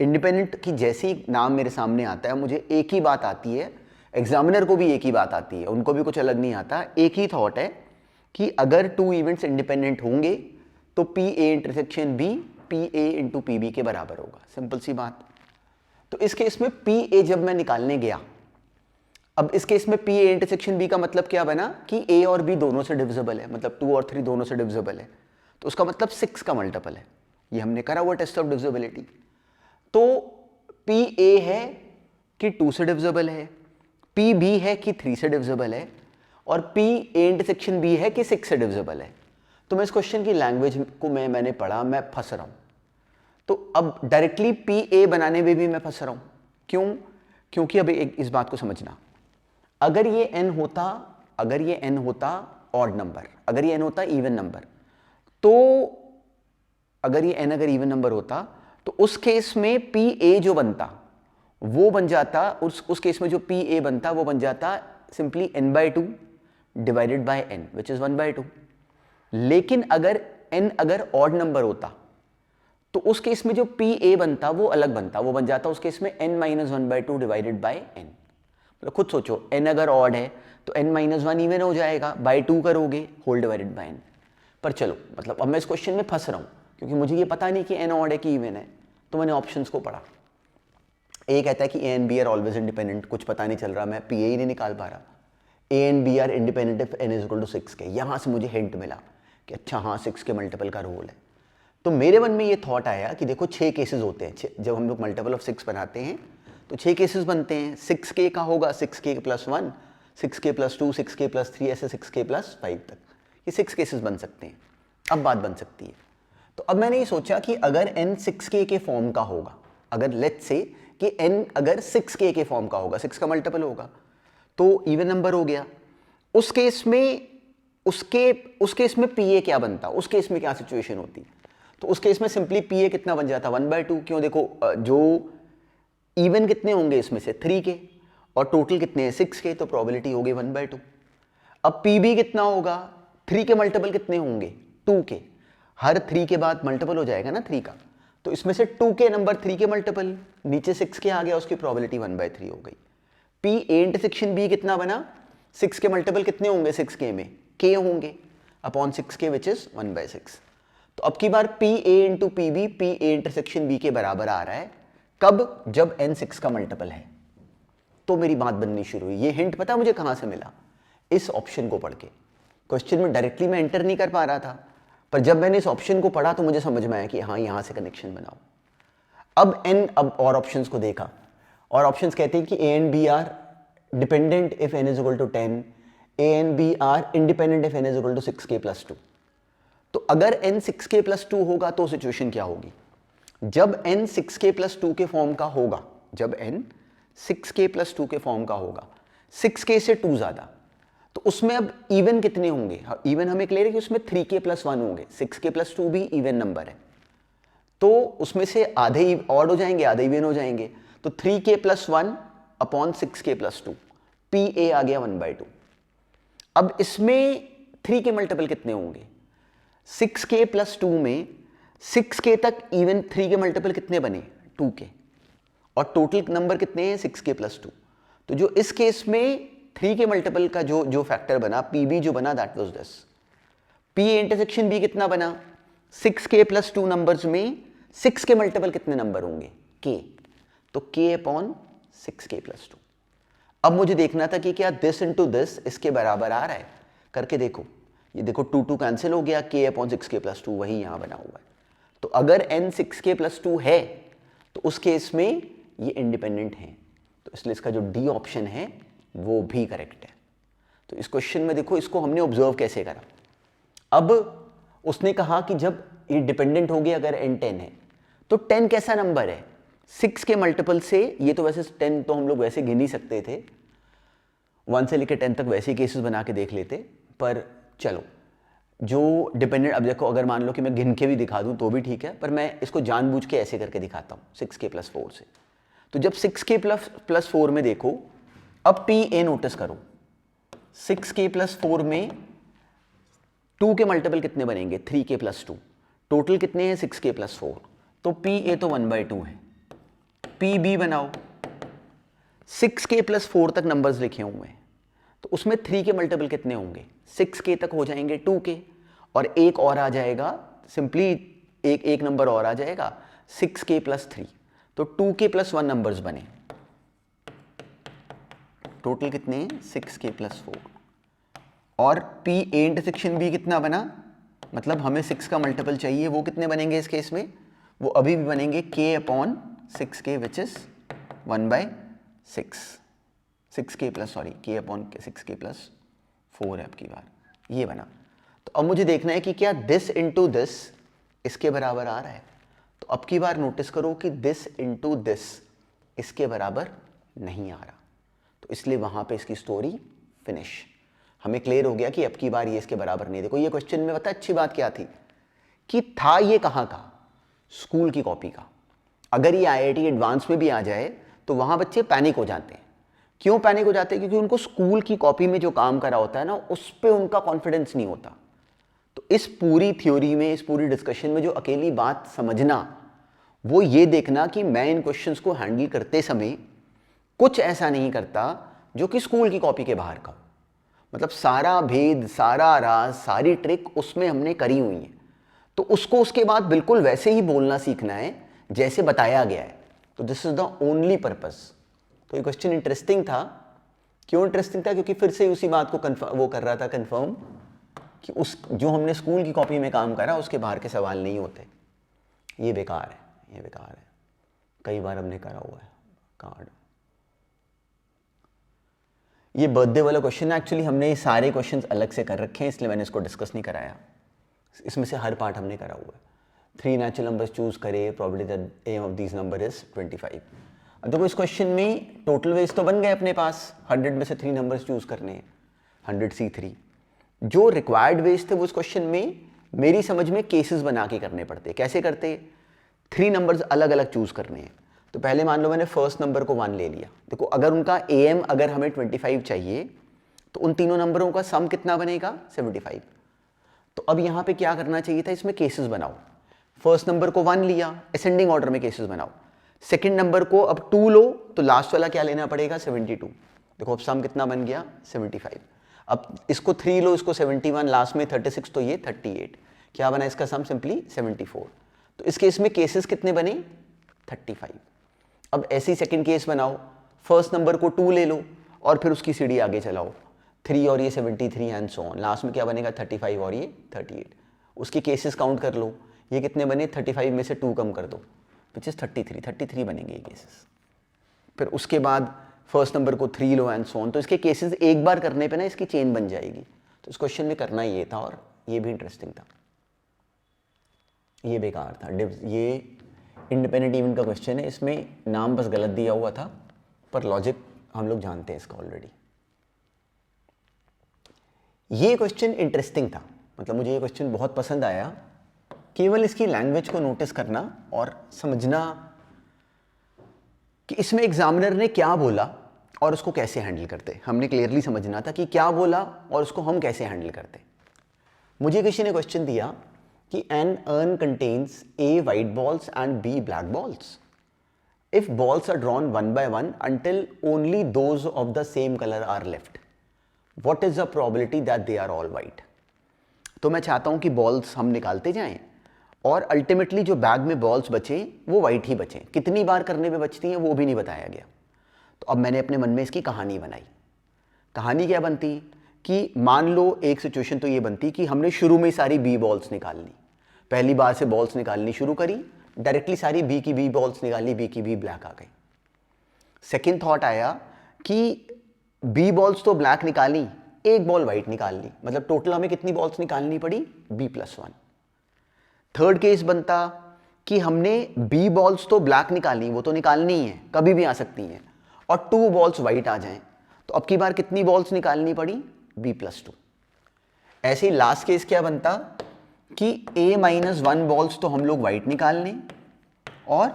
इंडिपेंडेंट की जैसे ही नाम मेरे सामने आता है मुझे एक ही बात आती है, एग्जामिनर को भी एक ही बात आती है, उनको भी कुछ अलग नहीं आता, एक ही थॉट है कि अगर 2 इवेंट्स इंडिपेंडेंट होंगे तो P A intersection B P A into P B के बराबर होगा, सिंपल सी बात। तो इस केस में पी ए जब मैं निकालने गया, अब इस केस में पी ए इंटरसेक्शन बी का मतलब क्या बना कि ए और बी दोनों से डिविजिबल है, मतलब 2 और 3 दोनों से डिविजिबल है, तो उसका मतलब 6 का मल्टीपल है। ये हमने करा हुआ टेस्ट ऑफ डिविजिबिलिटी। तो पी ए है कि 2 से डिविजिबल है, पी बी है कि 3 से डिविजिबल है, और पी ए इंटरसेक्शन बी है कि 6 से डिविजिबल है। तो मैं इस क्वेश्चन की लैंग्वेज को मैंने पढ़ा, मैं फंस रहा हूं। तो अब डायरेक्टली पी ए बनाने में भी मैं फंस रहा हूं। क्यों? क्योंकि अब इस बात को समझना, अगर ये n होता ऑड नंबर, अगर ये n होता इवन नंबर, तो अगर ये n अगर इवन नंबर होता तो उस केस में पी ए जो बनता वो बन जाता, उस केस में जो पी ए बनता वो बन जाता simply n/2 divided by n which is 1/2। लेकिन अगर n अगर ऑड नंबर होता तो उस केस में जो पी ए बनता वो अलग बनता, वो बन जाता उस केस में n - 1/2 डिवाइडेड बाय n। मतलब खुद सोचो, n अगर ऑड है तो n - 1 इवन हो जाएगा, बाय 2 करोगे होल डिवाइडेड बाय n। पर चलो, मतलब अब मैं इस क्वेश्चन में फंस रहा हूं क्योंकि मुझे ये पता नहीं कि n ऑड है कि इवन है। तो मैंने ऑप्शंस को पढ़ा, ए कहता है कि A and B are always independent, कुछ पता नहीं चल रहा, मैं पी ए ही नहीं निकाल पा रहा। A and B are independent if n = 6 के, यहां से मुझे हिंट मिला कि अच्छा हाँ 6 के मल्टीपल का रोल है। तो मेरे मन में ये थॉट आया कि देखो 6 केसेस होते हैं, जब हम लोग मल्टीपल ऑफ 6 बनाते हैं तो 6 केसेस बनते हैं। 6k का होगा 6k + 1, 6k + 2, 6k + 3, ऐसे 6k + 5 तक, ये 6 केसेस बन सकते हैं। अब बात बन सकती है, तो अब मैंने ये सोचा कि अगर n 6k के फॉर्म का होगा, अगर लेट्स से कि n अगर 6k के फॉर्म का होगा, 6 का मल्टीपल होगा, तो इवन नंबर हो गया। उस केस में pa क्या बनता, उस केस में क्या सिचुएशन होती? तो उस केस में सिंपली pa कितना बन जाता 1/2। क्यों? देखो जो इवन कितने होंगे इसमें से 3k और टोटल कितने हैं 6k, तो प्रोबेबिलिटी होगी 1/2। अब pb कितना होगा, 3 के मल्टीपल कितने होंगे 2k, हर 3 के बाद मल्टीपल हो जाएगा ना 3 का, तो इसमें से 2k नंबर 3 के मल्टीपल, नीचे 6k आ गया, उसकी प्रोबेबिलिटी 1/3 हो गई। p a इंटरसेक्शन b कितना बना, 6 के मल्टीपल कितने होंगे 6k में, k होंगे अपॉन 6k विच इज 1/6। तो अब की बार P A into P B P A intersection B के बराबर आ रहा है, कब? जब n 6 का मल्टीपल है। तो मेरी बात बननी शुरू हुई। ये हिंट पता मुझे कहां से मिला? इस ऑप्शन को पढ़ के। क्वेश्चन में डायरेक्टली मैं एंटर नहीं कर पा रहा था, पर जब मैंने इस ऑप्शन को पढ़ा तो मुझे समझ में आया कि हाँ यहां से कनेक्शन बनाओ। अब और ऑप्शंस को देखा, और ऑप्शंस कहते हैं कि A and B are dependent if n = 10, A and B are independent if n = 6k + 2। तो अगर n 6k + 2 होगा तो सिचुएशन क्या होगी? जब n 6k + 2 के फॉर्म का होगा, जब n 6k + 2 के फॉर्म का होगा, 6k से 2 ज्यादा, तो उसमें अब इवन कितने होंगे? इवन हमें क्लियर है कि उसमें 3k + 1 होंगे, 6k + 2 भी इवन नंबर है, तो उसमें से आधे ऑड हो जाएंगे, आधे इवन हो जाएंगे। तो 3k + 1 अपॉन 6k + 2, pa आ गया 1/2। अब इसमें 3 के मल्टीपल कितने होंगे? 6k + 2 में 6k तक इवन 3 के मल्टीपल कितने बने 2k, और टोटल नंबर कितने हैं 6k + 2। तो जो इस केस में 3 के मल्टीपल का जो फैक्टर बना pb जो बना that was this. pa intersection b कितना बना? 6k + 2 नंबर्स में 6 के मल्टीपल कितने नंबर होंगे k, तो k अपॉन 6k + 2। अब मुझे देखना था कि क्या दिस इंटू दिस इसके बराबर आ रहा है, करके देखो। ये देखो 2 कैंसिल हो गया, k अपॉन 6k + 2 वही यहां बना हुआ है। तो अगर n 6k + 2 है तो उस केस में ये इंडिपेंडेंट है, तो इसलिए इसका जो डी ऑप्शन है वो भी करेक्ट है। तो इस क्वेश्चन में देखो इसको हमने ऑब्जर्व कैसे करा। अब उसने कहा कि जब ये डिपेंडेंट हो गया अगर n 10 है, तो 10 कैसा नंबर है? 6 के मल्टीपल से, ये तो वैसे 10 तो हम लोग वैसे गिन ही सकते थे, 1 से लेकर 10 तक वैसे केसेस बना के देख लेते, पर चलो जो डिपेंडेंट, अब देखो अगर मान लो कि मैं गिन के भी दिखा दूं तो भी ठीक है, पर मैं इसको जानबूझ के ऐसे करके दिखाता हूं 6k + 4 से। तो जब 6k + 4 में देखो, अब pa नोटिस करो, 6k + 4 में 2 के मल्टीपल कितने बनेंगे 3k + 2, टोटल कितने हैं 6k + 4, तो pa तो 1/2 है। pb बनाओ, 6k प्लस 4 तक नंबर्स लिखे हुए हैं, तो उसमें 3 के मल्टीपल कितने होंगे? 6k तक हो जाएंगे 2k, और एक और आ जाएगा सिंपली, एक नंबर और आ जाएगा 6k प्लस 3, तो 2k प्लस 1 नंबर्स बने। टोटल कितने हैं? 6k plus 4। और p a इंटरसेक्शन b कितना बना? मतलब हमें 6 का मल्टीपल चाहिए, वो कितने बनेंगे इस केस में? वो अभी भी बनेंगे k upon 6k which is 1/6, 6k plus sorry k upon 6k plus 4 है आपकी बार, ये बना। तो अब मुझे देखना है कि क्या दिस इंटू दिस इसके बराबर आ रहा है। तो अब की बार नोटिस करो कि दिस इंटू दिस इसके बराबर नहीं आ रहा, तो इसलिए वहां पे इसकी स्टोरी फिनिश। हमें क्लियर हो गया कि अब की बार ये इसके बराबर नहीं। देखो ये क्वेश्चन में पता अच्छी बात क्या थी कि था ये कहाँ का? स्कूल की कॉपी का। अगर ये IIT एडवांस में भी आ जाए तो वहां बच्चे पैनिक हो जाते हैं। क्यों पैनिक हो जाते हैं? क्योंकि उनको स्कूल की कॉपी में जो काम करा होता है ना, उस पर उनका कॉन्फिडेंस नहीं होता। तो इस पूरी थ्योरी में, इस पूरी डिस्कशन में जो अकेली बात समझना, वो ये देखना कि मैं इन क्वेश्चंस को हैंडल करते समय कुछ ऐसा नहीं करता जो कि स्कूल की कॉपी के बाहर का हो। मतलब सारा भेद, सारा राज, सारी ट्रिक उसमें हमने करी हुई है, तो उसको उसके बाद बिल्कुल वैसे ही बोलना सीखना है जैसे बताया गया है। तो this is the only purpose. तो ये क्वेश्चन इंटरेस्टिंग था। क्यों इंटरेस्टिंग था? क्योंकि फिर से उसी बात को वो कर रहा था कंफर्म कि उस जो हमने स्कूल की कॉपी में काम करा उसके बाहर के सवाल नहीं होते। ये बेकार है, ये बेकार है, कई बार हमने करा हुआ है कार्ड। ये बर्थडे वाला क्वेश्चन एक्चुअली हमने ये सारे क्वेश्चंस अलग से कर रखे हैं, इसलिए मैंने इसको डिस्कस नहीं कराया। इसमें से हर पार्ट हमने करा हुआ है। 3 नेचुरल नंबर्स चूज करे, probability that M of these number is 25। अब देखो इस क्वेश्चन में टोटल वेज तो बन गए अपने पास, 100 में से 3 नंबर्स चूज करने हैं, 100C3। जो रिक्वायर्ड वेज थे वो इस क्वेश्चन में मेरी समझ में केसेस बना के करने पड़ते। कैसे करते? 3 नंबर्स अलग अलग चूज करने हैं। तो पहले मान लो मैंने फर्स्ट नंबर को 1 ले लिया। देखो अगर उनका AM अगर हमें 25 चाहिए तो उन तीनों नंबरों का सम कितना बनेगा? 75। तो अब यहाँ पे क्या करना चाहिए था? इसमें केसेस बनाओ। फर्स्ट नंबर को 1 लिया, असेंडिंग ऑर्डर में केसेस बनाओ। सेकंड नंबर को अब 2 लो, तो लास्ट वाला क्या लेना पड़ेगा? 72। देखो अब सम कितना बन गया? 75। अब इसको 3 लो, इसको 71, लास्ट में 36, तो ये 38। क्या बना इसका सम? सिंपली 74। तो इस केस में केसेस कितने बने? 35। अब ऐसी सेकंड केस बनाओ, फर्स्ट नंबर को 2 ले लो और फिर उसकी सीढ़ी आगे चलाओ, 3 और ये 73 एंड सो ऑन। लास्ट में क्या बनेगा? 35 और ये 38। उसके केसेस काउंट कर लो, ये कितने बने? 35 में से 2 कम कर दो, विच इज 33 बनेंगे ये केसेस। फिर उसके बाद फर्स्ट नंबर को 3 लो एंड सो ऑन। तो इसके केसेस एक बार करने पे ना इसकी चेन बन जाएगी। तो इस क्वेश्चन में करना ये था, और ये भी इंटरेस्टिंग था। ये बेकार था, ये इंडिपेंडेंट इवेंट का क्वेश्चन है, इसमें नाम बस गलत दिया हुआ था, पर लॉजिक हम लोग जानते हैं इसका ऑलरेडी। ये क्वेश्चन इंटरेस्टिंग था, मतलब मुझे ये क्वेश्चन बहुत पसंद आया। केवल इसकी लैंग्वेज को नोटिस करना और समझना कि इसमें एग्जामिनर ने क्या बोला और उसको कैसे हैंडल करते। हमने क्लियरली समझना था कि क्या बोला और उसको हम कैसे हैंडल करते। मुझे किसी ने क्वेश्चन दिया कि an urn contains A white balls and B black balls. If balls are drawn one by one until only those of the same color are left, what is the probability that they are all white? तो मैं चाहता हूं कि balls हम निकालते जाएं और ultimately जो बैग में बॉल्स बचे वो वाइट ही बचे। कितनी बार करने पे बचती हैं वो भी नहीं बताया गया। तो अब मैंने अपने मन में इसकी कहानी बनाई। कहानी क्या बनती कि मान लो एक सिचुएशन तो ये बनती कि हमने शुरू में सारी बी बॉल्स निकाल ली, पहली बार से बॉल्स निकालनी शुरू करी, डायरेक्टली सारी बी की बी बॉल्स निकाली, बी की बी ब्लैक आ गई। सेकेंड थॉट आया कि बी बॉल्स तो ब्लैक निकाली, एक बॉल वाइट निकाल ली, मतलब टोटल हमें कितनी बॉल्स निकालनी पड़ी? B+1। थर्ड केस बनता कि हमने बी बॉल्स तो ब्लैक निकाली, वो तो निकालनी ही है, कभी भी आ सकती हैं, और 2 बॉल्स वाइट आ जाएं, तो अब की बार कितनी बॉल्स निकालनी पड़ी? B+2। ऐसे ही लास्ट केस क्या बनता कि A-1 बॉल्स तो हम लोग वाइट निकाल लें और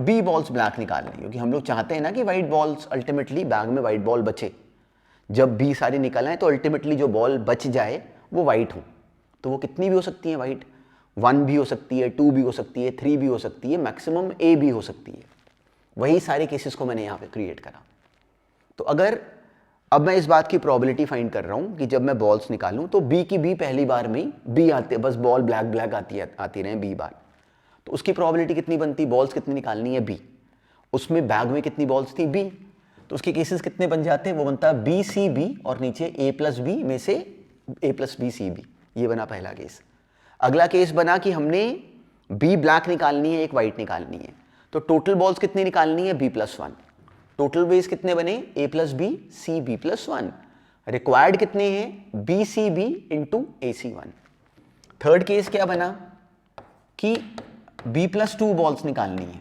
B बॉल्स ब्लैक निकाल लें, क्योंकि हम लोग चाहते हैं ना कि वाइट बॉल्स अल्टीमेटली बैग में वाइट बॉल बचे। जब B सारी निकल आए तो अल्टीमेटली जो बॉल बच जाए वो वाइट हो। तो वो कितनी भी हो सकती है वाइट, 1 भी हो सकती है, 2 भी हो सकती है, 3 भी हो सकती है, मैक्सिमम A भी हो सकती है। वही सारे केसेस को मैंने यहाँ पे क्रिएट करा। तो अगर अब मैं इस बात की प्रोबेबिलिटी फाइंड कर रहा हूँ कि जब मैं बॉल्स निकालूँ तो बी की बी पहली बार में ही बी आते, बस बॉल ब्लैक ब्लैक आती रहे बी बार, तो उसकी प्रोबेबिलिटी कितनी बनती, बॉल्स कितनी निकालनी है बी, उसमें बैग में कितनी बॉल्स थी बी, तो उसके केसेस कितने बन जाते हैं, वो बनता है बी सी बी और नीचे ए प्लस बी में से ए प्लस बी सी बी। ये बना पहला केस। अगला केस बना कि हमने बी ब्लैक निकालनी है, एक वाइट निकालनी है, तो टोटल बॉल्स कितनी निकालनी है B plus one. Total base कितने बने A plus B C B plus one. Required कितने हैं B C B into A C one. Third case क्या बना कि बी प्लस टू बॉल्स निकालनी है,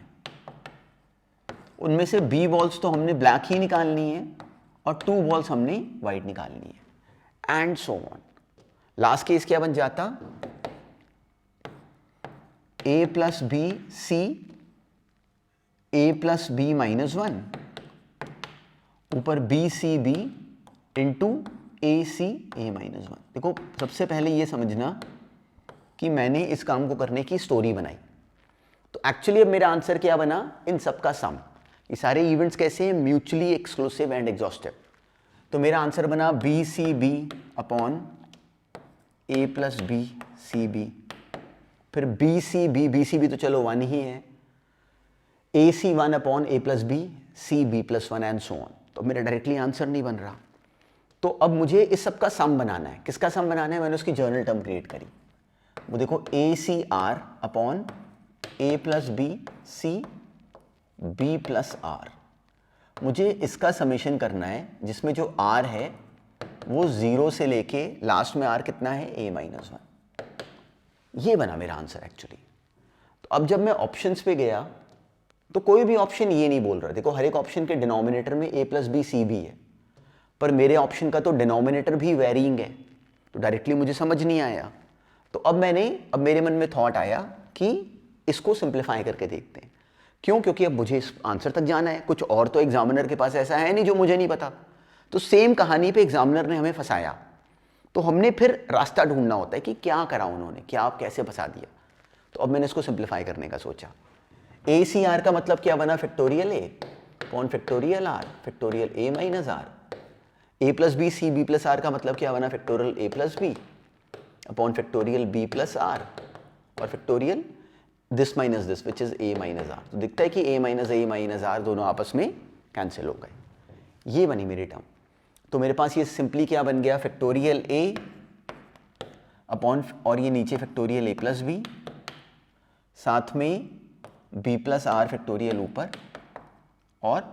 उनमें से बी बॉल्स तो हमने ब्लैक ही निकालनी है और टू बॉल्स हमने वाइट निकालनी है, and so on. Last case क्या बन जाता, ए प्लस बी सी ए प्लस बी माइनस वन ऊपर B C B into A C A minus one. देखो सबसे पहले ये समझना कि मैंने इस काम को करने की स्टोरी बनाई, तो एक्चुअली अब मेरा आंसर क्या बना, इन सब का सम। ये सारे इवेंट्स कैसे हैं, म्यूचुअली एक्सक्लूसिव एंड एग्जॉस्टिव। तो मेरा आंसर बना B C B upon A plus B C B, फिर बी सी बी तो चलो वन ही है, A C one upon A plus B C B plus one and so on. तो मेरा डायरेक्टली आंसर नहीं बन रहा, तो अब मुझे इस सब का सम बनाना है। किसका सम बनाना है, मैंने उसकी जर्नल टर्म क्रिएट करी। वो देखो A C R upon A plus B C B plus R. मुझे इसका समेशन करना है जिसमें जो आर है वो 0 से लेके लास्ट में आर कितना है ए माइनस वन। ये बना मेरा आंसर एक्चुअली। तो अब जब मैं ऑप्शंस पे गया तो कोई भी ऑप्शन ये नहीं बोल रहा, देखो हर एक ऑप्शन के डिनोमिनेटर में ए प्लस बी सी भी है, पर मेरे ऑप्शन का तो डिनोमिनेटर भी वेरिंग है, तो डायरेक्टली मुझे समझ नहीं आया। तो अब मेरे मन में थॉट आया कि इसको सिंप्लीफाई करके देखते हैं। क्यों, क्योंकि अब मुझे इस आंसर तक जाना है, कुछ और तो एग्जामिनर के पास ऐसा है नहीं जो मुझे नहीं पता। तो सेम कहानी पे एग्जामिनर ने हमें फंसाया, तो हमने फिर रास्ता ढूंढना होता है कि क्या करा उन्होंने, क्या आप कैसे फंसा दिया। तो अब मैंने इसको सिंप्लीफाई करने का सोचा। ए सी आर का मतलब क्या बना, factorial A upon factorial R factorial A minus R. A plus B C B plus R का मतलब क्या बना, factorial A plus B upon factorial B plus R और factorial this minus this which is A minus R. तो दिखता है कि ए minus are दोनों आपस में कैंसिल हो गए। ये बनी मेरी टर्म। तो मेरे पास ये सिंपली क्या बन गया, फैक्टोरियल ए अपॉन और ये नीचे फैक्टोरियल ए प्लस बी, साथ में बी प्लस आर फैक्टोरियल ऊपर और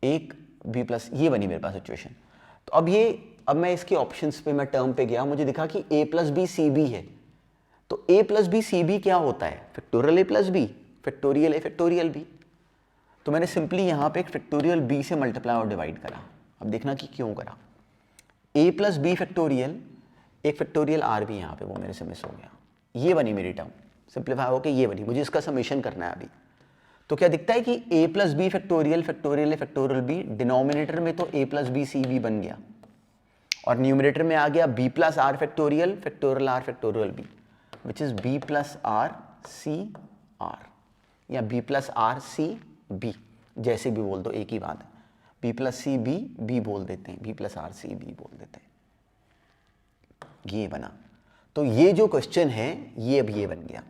एक बी प्लस, ये बनी मेरे पास सिचुएशन। तो अब मैं इसके ऑप्शंस पे, मैं टर्म पे गया, मुझे दिखा कि A plus B C B है। तो A plus B C B क्या होता है, factorial A plus B factorial A factorial B. तो मैंने सिंपली यहाँ पे एक फैक्टोरियल बी से मल्टीप्लाई और डिवाइड करा। अब देखना कि क्यों करा, ए प्लस बी फैक्टोरियल, एक फैक्टोरियल आर भी यहाँ पे वो मेरे से मिस हो गया। ये बनी मेरी टर्म, सिंप्लीफाई होकर ये बनी। मुझे इसका समेशन करना है अभी। तो क्या दिखता है कि A plus B factorial factorial A factorial B, denominator में तो A plus B C B बन गया और न्यूमिनेटर में आ गया B plus R factorial factorial R factorial B which is B plus R C R या B plus R C B, जैसे भी बोल दो एक ही बात है। B plus C B B बोल देते हैं, B plus R C B बोल देते हैं। ये बना। तो ये जो क्वेश्चन है ये अब ये बन गया,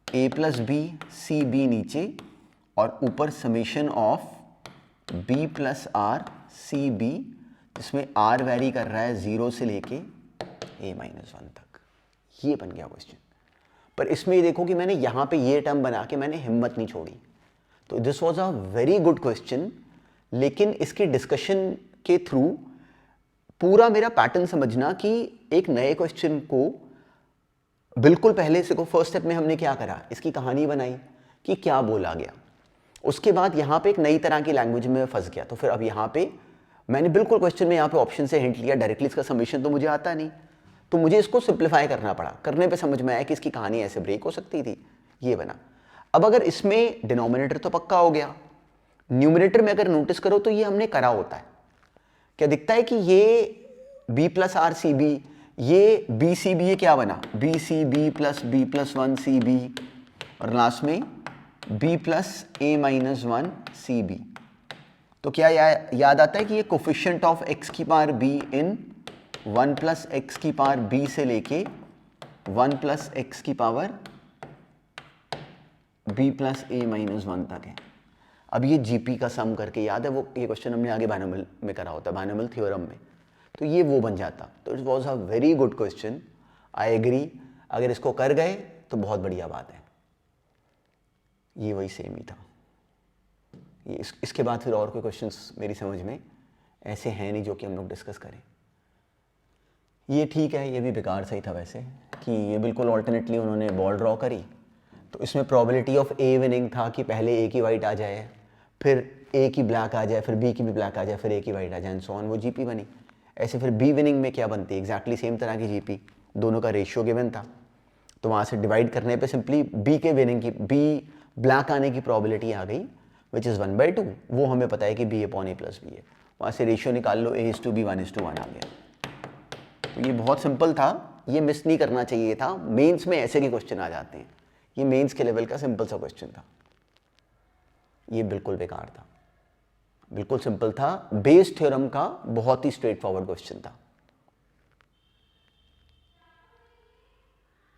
A plus B C B नीचे और ऊपर summation of B plus R C B, जिसमें आर वेरी कर रहा है 0 से लेके ए माइनस वन तक। ये बन गया क्वेश्चन। पर इसमें ये देखो कि मैंने यहाँ पे ये टर्म बना के मैंने हिम्मत नहीं छोड़ी। तो this was a very good question, लेकिन इसके डिस्कशन के थ्रू पूरा मेरा पैटर्न समझना कि एक नए क्वेश्चन को बिल्कुल पहले से को फर्स्ट स्टेप में हमने क्या करा, इसकी कहानी बनाई कि क्या बोला गया। उसके बाद यहाँ पे एक नई तरह की लैंग्वेज में फंस गया। तो फिर अब यहाँ पे मैंने बिल्कुल क्वेश्चन में यहाँ पे ऑप्शन से हिंट लिया, डायरेक्टली इसका समेशन तो मुझे आता नहीं, तो मुझे इसको सिंप्लीफाई करना पड़ा। करने पे समझ में आया कि इसकी कहानी ऐसे ब्रेक हो सकती थी। ये बना। अब अगर इसमें डिनोमिनेटर तो पक्का हो गया, न्यूमिनेटर में अगर नोटिस करो तो ये हमने करा होता है। क्या दिखता है कि ये B plus R C B, ये बी सी बी, ये क्या बना, B C B plus one C B और लास्ट में B plus A minus one C B. तो क्या याद आता है कि ये कोफिशिएंट ऑफ x की power b in 1 plus x की पावर b से लेके 1 प्लस एक्स की power b plus a minus 1 तक है। अब ये जीपी का सम करके याद है, वो ये क्वेश्चन हमने आगे बाइनोमियल में करा होता, बाइनोमियल थ्योरम में, तो ये वो बन जाता। तो it was a very good question, I agree. अगर इसको कर गए तो बहुत बढ़िया बात है। ये वही सेम ही था। ये इसके बाद फिर और कोई क्वेश्चंस मेरी समझ में ऐसे हैं नहीं जो कि हम लोग डिस्कस करें। ये ठीक है, ये भी बेकार सही था वैसे, कि ये बिल्कुल ऑल्टरनेटली उन्होंने बॉल ड्रॉ करी, तो इसमें प्रोबेबिलिटी ऑफ ए विनिंग था कि पहले ए की वाइट आ जाए, फिर ए की ब्लैक आ जाए, फिर बी की भी ब्लैक आ जाए, फिर ए की वाइट आ जाए, एंड सो ऑन, वो जीपी बनी। ऐसे फिर बी विनिंग में क्या बनती है, एग्जैक्टली सेम तरह की जीपी, दोनों का रेशियो गिवन था, तो वहाँ से डिवाइड करने पे सिंपली बी के विनिंग की, बी ब्लैक आने की प्रोबेबिलिटी आ गई, विच इज़ 1/2। वो हमें पता है कि B upon A plus B है, वहाँ से रेशियो निकाल लो, A:B 1:1 आ गया। तो ये बहुत सिंपल था, ये मिस नहीं करना चाहिए था। मेंस में ऐसे के क्वेश्चन आ जाते हैं, ये मेंस के लेवल का सिंपल सा क्वेश्चन था, ये बिल्कुल बेकार था, बिल्कुल सिंपल था, बेस थ्योरम का बहुत ही स्ट्रेट फॉरवर्ड क्वेश्चन था।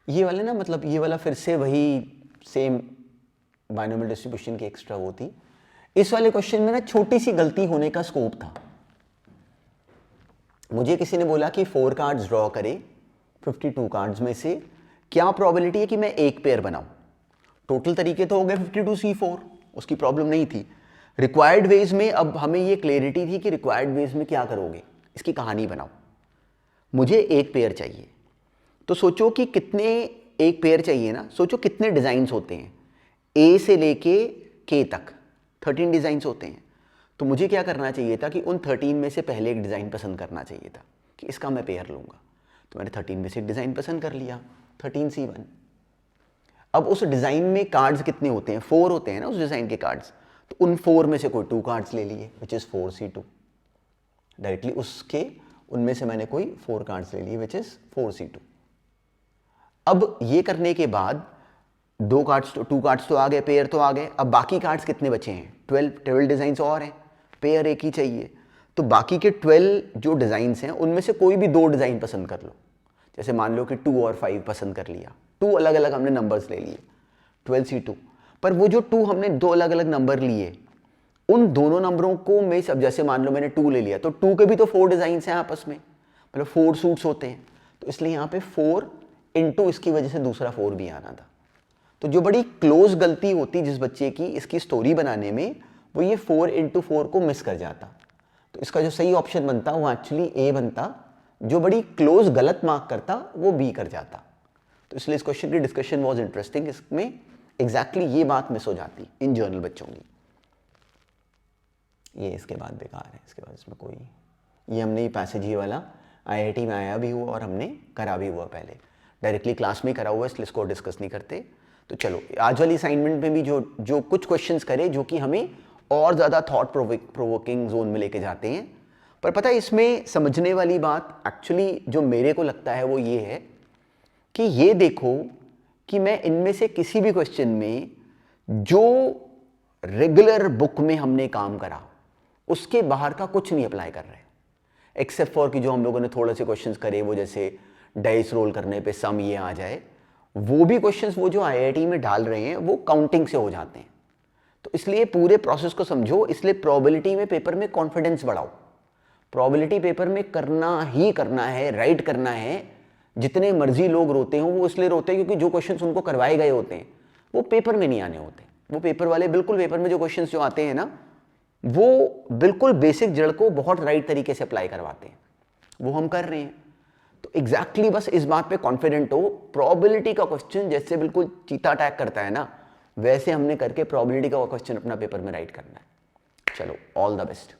ये वाले ना, मतलब ये वाला फिर से वही सेम बाइनोमियल डिस्ट्रीब्यूशन की एक्स्ट्रा वो थी। इस वाले क्वेश्चन में ना छोटी सी गलती होने का स्कोप था। मुझे किसी ने बोला कि 4 कार्ड्स ड्रॉ करे 52 कार्ड्स में से, क्या प्रोबेबिलिटी है कि मैं एक पेयर बनाऊं। टोटल तरीके तो हो गए 52C4, उसकी प्रॉब्लम नहीं थी। रिक्वायर्ड वेज में अब हमें ये क्लैरिटी थी कि रिक्वायर्ड वेज में क्या करोगे, इसकी कहानी बनाओ। मुझे एक पेयर चाहिए, तो सोचो कि कितने एक पेयर चाहिए ना, सोचो कितने डिज़ाइंस होते हैं, ए से लेके के तक 13 डिज़ाइंस होते हैं। तो मुझे क्या करना चाहिए था कि उन 13 में से पहले एक डिज़ाइन पसंद करना चाहिए था कि इसका मैं पेयर लूँगा। तो मैंने 13 में से एक डिज़ाइन पसंद कर लिया, 13C1। अब उस डिज़ाइन में कार्ड्स कितने होते हैं, 4 होते हैं ना उस डिज़ाइन के कार्ड्स, तो उन 4 में से कोई 2 कार्ड्स ले लिए, विच इज़ 4C2। डायरेक्टली उसके उनमें से मैंने कोई 4 कार्ड्स ले लिए, विच इज़ 4C2। अब ये करने के बाद 2 कार्ड्स तो आ गए, पेयर तो आ गए। अब बाकी कार्ड्स कितने बचे हैं, 12 डिज़ाइंस और हैं, पेयर एक ही चाहिए। तो बाकी के 12 जो डिज़ाइंस हैं उनमें से कोई भी 2 डिज़ाइन पसंद कर लो। जैसे मान लो कि 2 और 5 पसंद कर लिया, 2 अलग अलग हमने नंबर्स ले लिए, 12C2। पर वो जो 2 हमने 2 अलग अलग नंबर लिए, उन दोनों नंबरों को मैं सब, जैसे मान लो मैंने 2 ले लिया, तो 2 के भी तो 4 डिज़ाइंस हैं आपस में, मतलब 4 सूट्स होते हैं। तो इसलिए यहाँ पे 4 इंटू इसकी वजह से दूसरा 4 भी आना था। तो जो बड़ी क्लोज गलती होती जिस बच्चे की इसकी स्टोरी बनाने में, वो ये 4 इंटू 4 को मिस कर जाता। तो इसका जो सही ऑप्शन बनता वो एक्चुअली ए बनता, जो बड़ी क्लोज गलत मार्क करता वो बी कर जाता। तो इसलिए इस क्वेश्चन की डिस्कशन वॉज इंटरेस्टिंग। इसमें एग्जैक्टली ये बात मिस हो जाती इन जर्नल बच्चों की। ये इसके बाद बेकार है, इसके बाद इसमें कोई, ये हमने ये पैसेज ये वाला IIT में आया भी हुआ और हमने करा भी हुआ, पहले डायरेक्टली क्लास में करा हुआ, इसलिए इसको डिस्कस नहीं करते। तो चलो आज वाली असाइनमेंट में भी जो कुछ क्वेश्चंस करे जो कि हमें और ज़्यादा थॉट प्रोवोकिंग जोन में लेके जाते हैं। पर पता है इसमें समझने वाली बात एक्चुअली जो मेरे को लगता है वो ये है कि ये देखो कि मैं इनमें से किसी भी क्वेश्चन में जो रेगुलर बुक में हमने काम करा उसके बाहर का कुछ नहीं अप्लाई कर रहे, एक्सेप्ट फॉर कि जो हम लोगों ने थोड़े से क्वेश्चंस करे, वो जैसे डाइस रोल करने पे सम ये आ जाए, वो भी क्वेश्चंस वो जो IIT में डाल रहे हैं वो काउंटिंग से हो जाते हैं। तो इसलिए पूरे प्रोसेस को समझो, इसलिए प्रोबेबिलिटी में पेपर में कॉन्फिडेंस बढ़ाओ। प्रोबेबिलिटी पेपर में करना ही करना है, राइट करना है। जितने मर्जी लोग रोते हों वो इसलिए रोते हैं क्योंकि जो क्वेश्चंस उनको करवाए गए होते हैं वो पेपर में नहीं आने होते। वो पेपर वाले बिल्कुल पेपर में जो क्वेश्चंस जो आते हैं ना, वो बिल्कुल बेसिक जड़ को बहुत राइट तरीके से अप्लाई करवाते हैं, वो हम कर रहे हैं। तो एग्जैक्टली बस इस बात पे कॉन्फिडेंट हो, प्रोबेबिलिटी का क्वेश्चन जैसे बिल्कुल चीता अटैक करता है ना, वैसे हमने करके प्रोबेबिलिटी का क्वेश्चन अपना पेपर में राइट करना है। चलो, ऑल द बेस्ट।